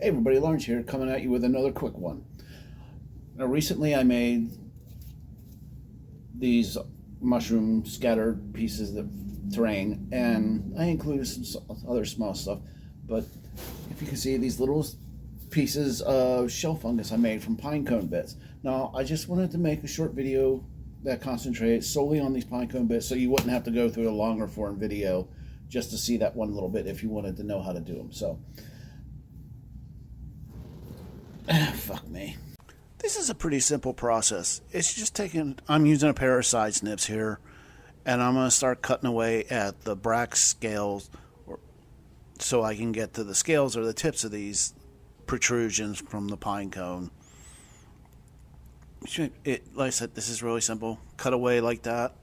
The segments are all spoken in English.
Hey everybody, Lawrence here, coming at you with another quick one. Now recently I made these mushroom scattered pieces of terrain, and I included some other small stuff, but if you can see these little pieces of shell fungus I made from pine cone bits. Now I just wanted to make a short video that concentrates solely on these pine cone bits so you wouldn't have to go through a longer form video just to see that one little bit if you wanted to know how to do them. So fuck me. This is a pretty simple process. It's just taking, I'm using a pair of side snips here, and I'm going to start cutting away at the bract scales so I can get to the scales or the tips of these protrusions from the pine cone. Like I said, this is really simple. Cut away like that,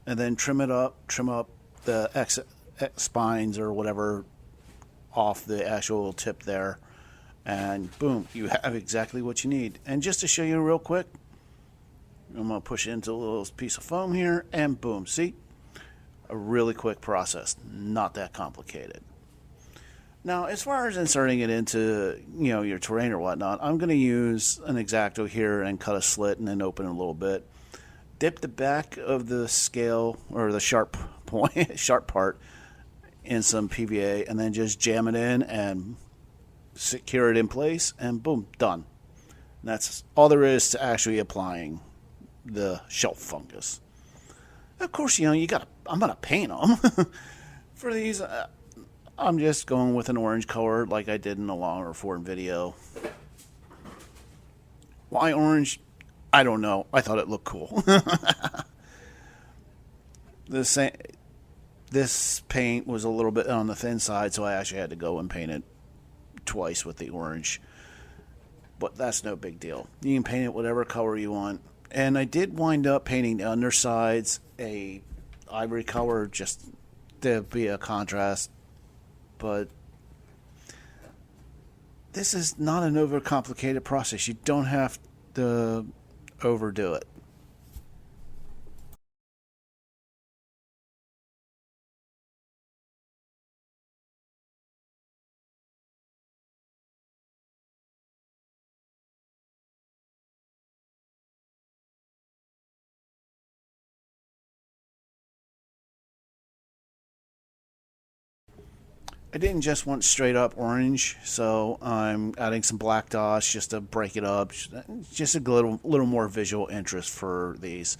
and then trim up the spines or whatever off the actual tip there. And boom, you have exactly what you need. And just to show you real quick, I'm going to push it into a little piece of foam here, and boom, see? A really quick process, not that complicated. Now, as far as inserting it into, your terrain or whatnot, I'm going to use an X-Acto here and cut a slit and then open it a little bit. Dip the back of the scale, or the sharp part, in some PVA, and then just jam it in and secure it in place, and boom, done. And that's all there is to actually applying the shelf fungus. Of course, I'm gonna paint them. For these, I'm just going with an orange color like I did in the longer form video. Why orange? I don't know. I thought it looked cool. This paint was a little bit on the thin side, so I actually had to go and paint it twice with the orange, but that's no big deal. You can paint it whatever color you want, and I did wind up painting the undersides a ivory color just to be a contrast, but this is not an overcomplicated process. You don't have to overdo it. I didn't just want straight up orange, so I'm adding some black dots just to break it up. Just a little more visual interest for these.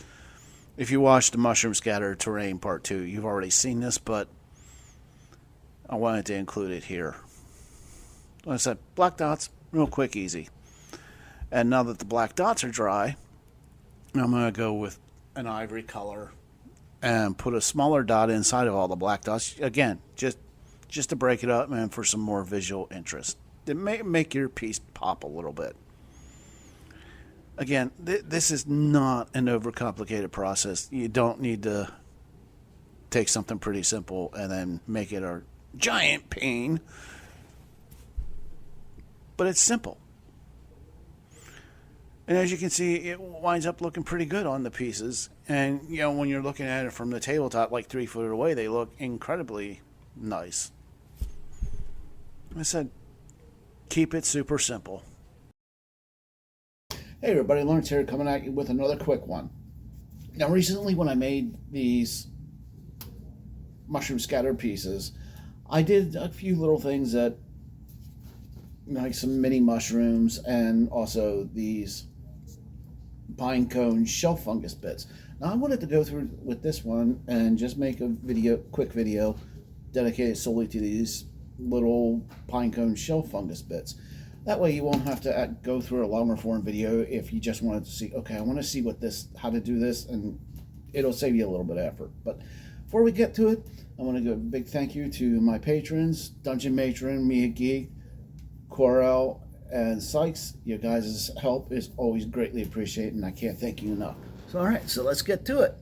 If you watched the Mushroom Scatter Terrain Part 2, you've already seen this, but I wanted to include it here. Like I said, black dots, real quick, easy. And now that the black dots are dry, I'm going to go with an ivory color and put a smaller dot inside of all the black dots. Again, just to break it up and for some more visual interest. It may make your piece pop a little bit. Again, this is not an overcomplicated process. You don't need to take something pretty simple and then make it a giant pain. But it's simple. And as you can see, it winds up looking pretty good on the pieces. And, when you're looking at it from the tabletop, like 3 foot away, they look incredibly nice. I said, keep it super simple. Hey everybody, Lawrence here, coming at you with another quick one. Now recently when I made these mushroom scatter pieces, I did a few little things that, like some mini mushrooms and also these pine cone shelf fungus bits. Now I wanted to go through with this one and just make a quick video dedicated solely to these little pine cone shelf fungus bits. That way you won't have to go through a longer form video if you just wanted to see, okay, I want to see how to do this, and it'll save you a little bit of effort. But before we get to it, I want to give a big thank you to my patrons, Dungeon Matron, Mia Geek, Corel, and Sykes. Your guys' help is always greatly appreciated, and I can't thank you enough. So alright, so let's get to it.